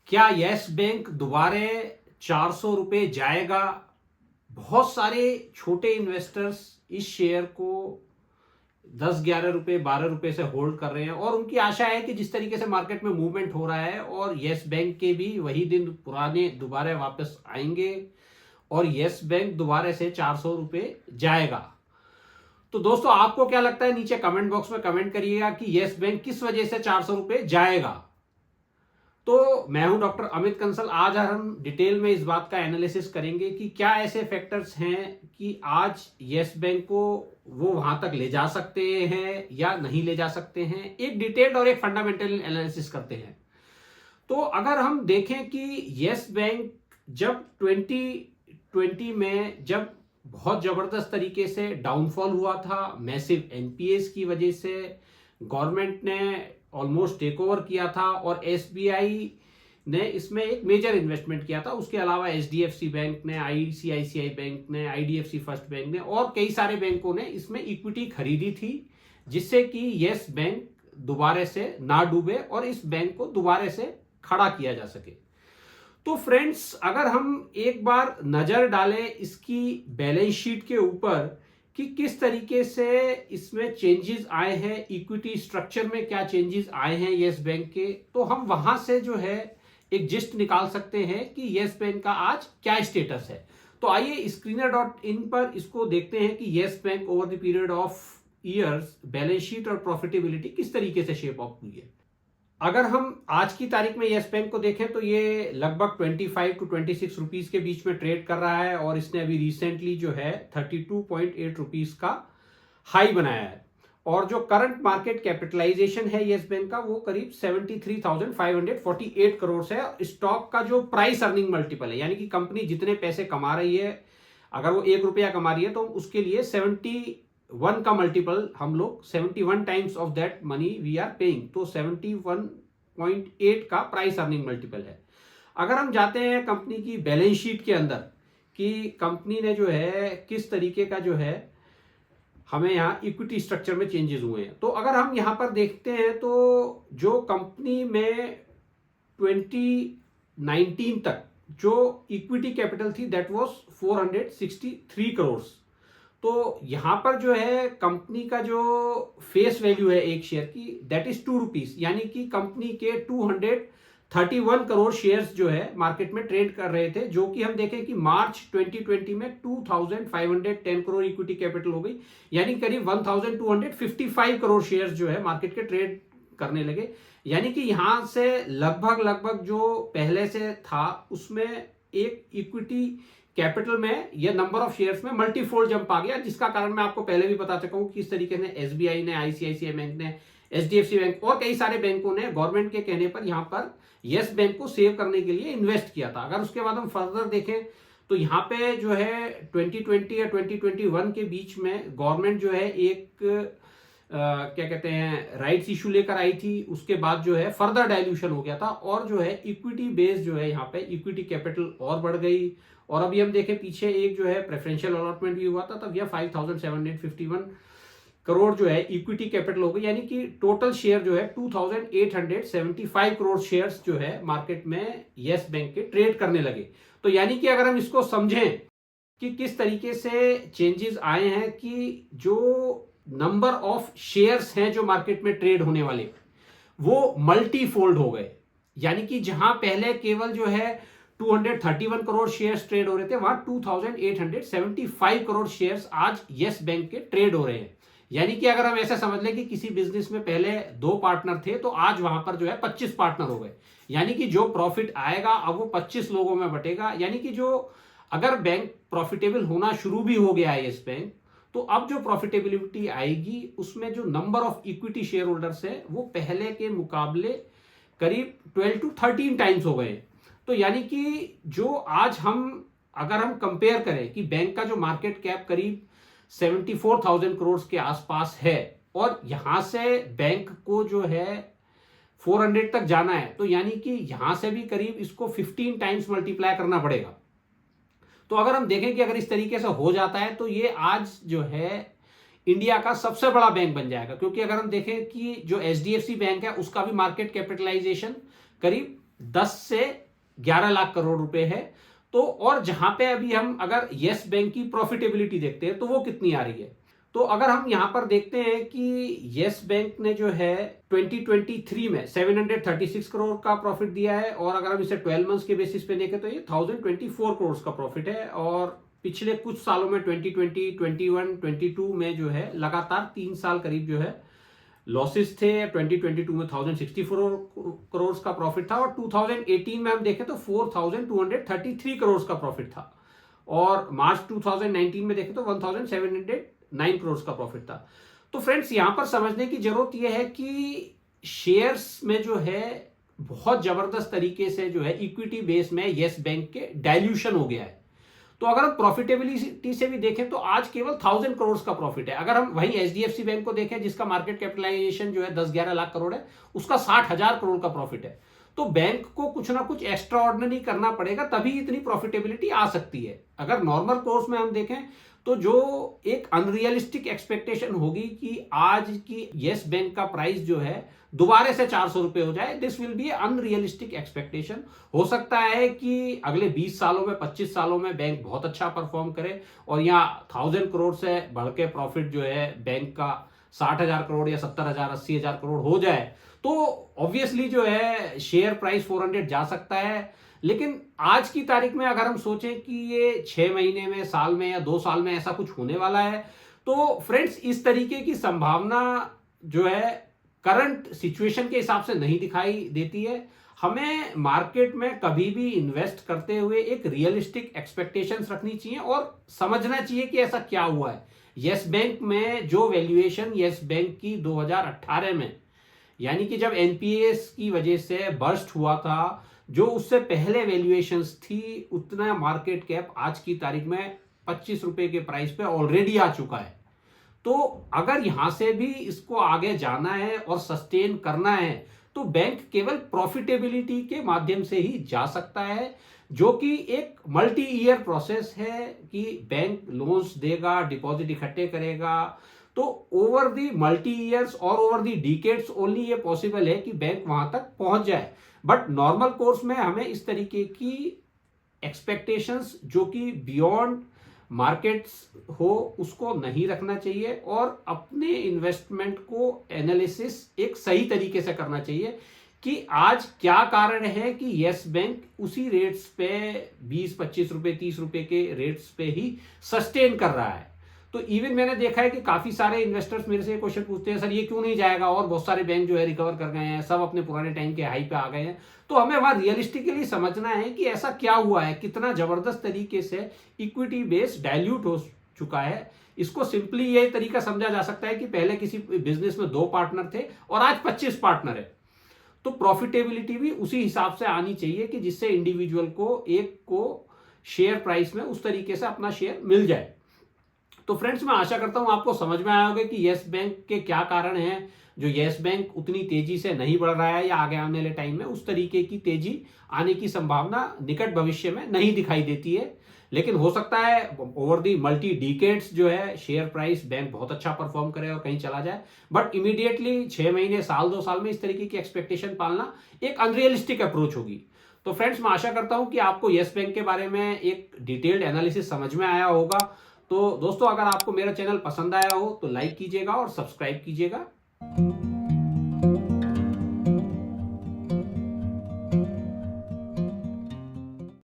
क्या yes bank दोबारे 400 रुपये जाएगा? बहुत सारे छोटे इन्वेस्टर्स इस शेयर को 10-11 रुपये 12 रुपये से होल्ड कर रहे हैं और उनकी आशा है कि जिस तरीके से मार्केट में मूवमेंट हो रहा है और यस बैंक के भी वही दिन पुराने दोबारा वापस आएंगे और यस बैंक दोबारा से 400 रुपये जाएगा। तो दोस्तों, आपको क्या लगता है? नीचे कमेंट बॉक्स में कमेंट करिएगा कि यस बैंक किस वजह से 400 रुपये जाएगा। तो मैं हूं डॉक्टर अमित कंसल। आज हम डिटेल में इस बात का एनालिसिस करेंगे कि क्या ऐसे फैक्टर्स हैं कि आज यस बैंक को वो वहां तक ले जा सकते हैं या नहीं ले जा सकते हैं। एक डिटेल्ड और एक फंडामेंटल एनालिसिस करते हैं। तो अगर हम देखें कि यस बैंक जब 2020 में जब बहुत जबरदस्त तरीके से डाउनफॉल हुआ था, मैसिव एनपीएस की वजह से गवर्नमेंट ने ऑलमोस्ट टेक ओवर किया था और एसबीआई ने इसमें एक मेजर इन्वेस्टमेंट किया था। उसके अलावा एचडीएफसी बैंक ने, आईसीआईसीआई बैंक ने, आईडीएफसी फर्स्ट बैंक ने और कई सारे बैंकों ने इसमें इक्विटी खरीदी थी, जिससे कि यस बैंक दोबारा से ना डूबे और इस बैंक को दोबारा से खड़ा किया जा सके। तो फ्रेंड्स, अगर हम एक बार नजर डालें इसकी बैलेंस शीट के ऊपर कि किस तरीके से इसमें चेंजेस आए हैं, इक्विटी स्ट्रक्चर में क्या चेंजेस आए हैं यस बैंक के, तो हम वहां से जो है एक जिस्ट निकाल सकते हैं कि यस बैंक का आज क्या स्टेटस है। तो आइए स्क्रीनर.इन पर इसको देखते हैं कि yes bank over the period of years balance sheet और प्रॉफिटेबिलिटी किस तरीके से शेप अप हुई है। अगर हम आज की तारीख में यस बैंक को देखें तो ये लगभग 25 टू 26 रुपीज के बीच में ट्रेड कर रहा है और इसने अभी रिसेंटली जो है 32.8 रुपीज का हाई बनाया है। और जो करंट मार्केट कैपिटलाइजेशन है यस बैंक का वो करीब 73,548 करोड़ है। स्टॉक का जो प्राइस अर्निंग मल्टीपल है, यानी कि कंपनी जितने पैसे कमा रही है, अगर वो 1 रुपया कमा रही है तो उसके लिए 71 का मल्टीपल हम लोग 71 times of that money we are paying, तो 71.8 का प्राइस अर्निंग मल्टीपल है। अगर हम जाते हैं कंपनी की बैलेंस शीट के अंदर कि कंपनी ने जो है किस तरीके का जो है हमें यहाँ इक्विटी स्ट्रक्चर में चेंजेस हुए हैं, तो अगर हम यहाँ पर देखते हैं तो जो कंपनी में 2019 तक जो इक्विटी कैपिटल थी दैट वाज 463 करोड़। तो यहां पर जो है कंपनी का जो फेस वैल्यू है एक शेयर की दैट इज 2 रुपीज, यानी कि कंपनी के 231 करोड़ शेयर्स जो है मार्केट में ट्रेड कर रहे थे, जो कि हम देखें कि मार्च 2020 में 2510 करोड़ इक्विटी कैपिटल हो गई, यानी करीब 1255 करोड़ शेयर्स जो है मार्केट के ट्रेड करने लगे। यानी कि यहां से लगभग जो पहले से था उसमें एक इक्विटी कैपिटल में या नंबर ऑफ शेयर्स में मल्टीफोल्ड जंप आ गया, जिसका कारण मैं आपको पहले भी बता चुका हूं कि किस तरीके से एसबीआई ने, आईसीआईसीआई बैंक ने, एचडीएफसी बैंक और कई सारे बैंकों ने गवर्नमेंट के कहने पर यहां पर यस बैंक को सेव करने के लिए इन्वेस्ट किया था। अगर उसके बाद हम फर्दर देखें तो यहाँ पे जो है 2020 या 2021 के बीच में गवर्नमेंट जो है एक क्या कहते हैं राइट्स इशू लेकर आई थी। उसके बाद जो है फर्दर डाइल्यूशन हो गया था और जो है इक्विटी बेस जो है यहाँ पे इक्विटी कैपिटल और बढ़ गई। और अभी हम देखें पीछे एक जो है प्रेफरेंशियल अलॉटमेंट भी हुआ था, तब यह 5,751 करोड़ जो है इक्विटी कैपिटल हो गई, यानी कि टोटल शेयर जो है 2,875 करोड़ शेयर्स जो है मार्केट में यस बैंक के ट्रेड करने लगे। तो यानी कि अगर हम इसको समझें कि किस तरीके से चेंजेस आए हैं कि जो नंबर ऑफ शेयर्स हैं जो मार्केट में ट्रेड होने वाले वो मल्टीफोल्ड हो गए, यानी कि जहां पहले केवल जो है 231 करोड़ शेयर्स ट्रेड हो रहे थे, वहां 2,875 करोड़ शेयर्स आज यस बैंक के ट्रेड हो रहे हैं। यानी कि अगर हम ऐसा समझ लें कि किसी बिजनेस में पहले 2 पार्टनर थे तो आज वहां पर जो है 25 पार्टनर हो गए, यानी कि जो प्रॉफिट आएगा अब वो 25 लोगों में बटेगा। यानी कि जो अगर बैंक प्रॉफिटेबल होना शुरू भी हो गया है यस बैंक, तो अब जो प्रॉफिटेबिलिटी आएगी उसमें जो number of equity share holders है वो पहले के मुकाबले करीब 12 टू 13 टाइम्स हो गए। तो यानी कि जो आज अगर हम कंपेयर करें कि बैंक का जो मार्केट कैप करीब 74,000 करोड़ के आसपास है और यहां से बैंक को जो है 400 तक जाना है, तो यानी कि यहां से भी करीब इसको 15 टाइम्स मल्टीप्लाई करना पड़ेगा। तो अगर हम देखें कि अगर इस तरीके से हो जाता है तो ये आज जो है इंडिया का सबसे बड़ा बैंक बन जाएगा, क्योंकि अगर हम देखें कि जो एचडीएफसी बैंक है उसका भी मार्केट कैपिटलाइजेशन करीब 10 से 11 लाख करोड़ रुपए है। तो और जहां पे अभी हम अगर यस बैंक की प्रॉफिटेबिलिटी देखते हैं तो वो कितनी आ रही है, तो अगर हम यहां पर देखते हैं कि यस बैंक ने जो है 2023 में 736 करोड़ का प्रॉफिट दिया है, और अगर हम इसे 12 मंथ्स के बेसिस पे देखें तो ये 1024 करोड़ का प्रॉफिट है। और पिछले कुछ सालों में 2020, 21, 22 में जो है लगातार 3 साल करीब जो है लॉसेस थे। 2022 में 1064 करोड़ का प्रॉफिट था, और 2018 में हम देखें तो 4233 करोड़ का प्रॉफिट था, और मार्च 2019 में देखें तो 1709 करोड़ का प्रॉफिट था। तो फ्रेंड्स यहां पर समझने की जरूरत यह है कि शेयर्स में जो है बहुत जबरदस्त तरीके से जो है इक्विटी बेस में यस बैंक के डाइल्यूशन हो गया है। तो अगर हम प्रॉफिटेबिलिटी से भी देखें तो आज केवल 1000 करोड़ का प्रॉफिट है। अगर हम वहीं एचडीएफसी बैंक को देखें जिसका मार्केट कैपिटलाइजेशन जो है 10-11 लाख करोड़ है, उसका 60,000 करोड़ का प्रॉफिट है। तो बैंक को कुछ ना कुछ एक्स्ट्रा ऑर्डिनरी करना पड़ेगा, तभी इतनी प्रॉफिटेबिलिटी आ सकती है। अगर नॉर्मल कोर्स में हम देखें तो जो एक अनरियलिस्टिक एक्सपेक्टेशन होगी कि आज की यस बैंक का प्राइस जो है दोबारा से 400 रुपए हो जाए, this will be unrealistic expectation. हो सकता है कि अगले 20 सालों में 25 सालों में बैंक बहुत अच्छा परफॉर्म करे और यहाँ 1000 करोड़ से बढ़ के प्रॉफिट जो है बैंक का 60,000 करोड़ या 70,000 80,000 करोड़ हो जाए, तो ऑब्वियसली जो है शेयर प्राइस 400 जा सकता है। लेकिन आज की तारीख में अगर हम सोचें कि ये 6 महीने में, साल में या 2 साल में ऐसा कुछ होने वाला है, तो फ्रेंड्स इस तरीके की संभावना जो है करंट सिचुएशन के हिसाब से नहीं दिखाई देती है। हमें मार्केट में कभी भी इन्वेस्ट करते हुए एक रियलिस्टिक एक्सपेक्टेशंस रखनी चाहिए और समझना चाहिए कि ऐसा क्या हुआ है। यस बैंक में जो वैल्यूएशन यस बैंक की 2018 में, यानी कि जब एनपीएस की वजह से बर्स्ट हुआ था, जो उससे पहले वैल्यूएशंस थी, उतना मार्केट कैप आज की तारीख में 25 रुपए के प्राइस पे ऑलरेडी आ चुका है। तो अगर यहां से भी इसको आगे जाना है और सस्टेन करना है तो बैंक केवल प्रॉफिटेबिलिटी के माध्यम से ही जा सकता है, जो कि एक मल्टी ईयर प्रोसेस है कि बैंक लोन्स देगा, डिपॉजिट इकट्ठे करेगा। तो ओवर दी मल्टी ईयर्स और ओवर दी डिकेड्स ओनली ये पॉसिबल है कि बैंक वहां तक पहुंच जाए। बट नॉर्मल कोर्स में हमें इस तरीके की एक्सपेक्टेशंस जो कि बियॉन्ड मार्केट्स हो उसको नहीं रखना चाहिए, और अपने इन्वेस्टमेंट को एनालिसिस एक सही तरीके से करना चाहिए कि आज क्या कारण है कि यस बैंक उसी रेट्स पे 20-25 रुपए 30 रुपए के रेट्स पे ही सस्टेन कर रहा है। तो इवन मैंने देखा है कि काफी सारे इन्वेस्टर्स मेरे से क्वेश्चन पूछते हैं, सर ये क्यों नहीं जाएगा, और बहुत सारे बैंक जो है रिकवर कर गए हैं, सब अपने पुराने टाइम के हाई पे आ गए हैं। तो हमें वहां रियलिस्टिकली समझना है कि ऐसा क्या हुआ है, कितना जबरदस्त तरीके से इक्विटी बेस डाइल्यूट हो चुका है। इसको सिंपली ये तरीका समझा जा सकता है कि पहले किसी बिजनेस में 2 पार्टनर थे और आज 25 पार्टनर है। तो प्रॉफिटेबिलिटी भी उसी हिसाब से आनी चाहिए कि जिससे इंडिविजुअल को एक को शेयर प्राइस में उस तरीके से अपना शेयर मिल जाए। तो फ्रेंड्स मैं आशा करता हूं आपको समझ में आया होगा कि यस बैंक के क्या कारण हैं जो यस बैंक उतनी तेजी से नहीं बढ़ रहा है, या आगे आने वाले टाइम में उस तरीके की तेजी आने की संभावना निकट भविष्य में नहीं दिखाई देती है। लेकिन हो सकता है ओवर दी मल्टी डिकेड्स जो है शेयर प्राइस बैंक बहुत अच्छा परफॉर्म करे और कहीं चला जाए। बट इमीडिएटली 6 महीने, साल, 2 साल में इस तरीके की एक्सपेक्टेशन पालना एक अनरियलिस्टिक अप्रोच होगी। तो फ्रेंड्स मैं आशा करता हूं कि आपको यस बैंक के बारे में एक डिटेल्ड एनालिसिस समझ में आया होगा। तो दोस्तों अगर आपको मेरा चैनल पसंद आया हो तो लाइक कीजिएगा और सब्सक्राइब कीजिएगा।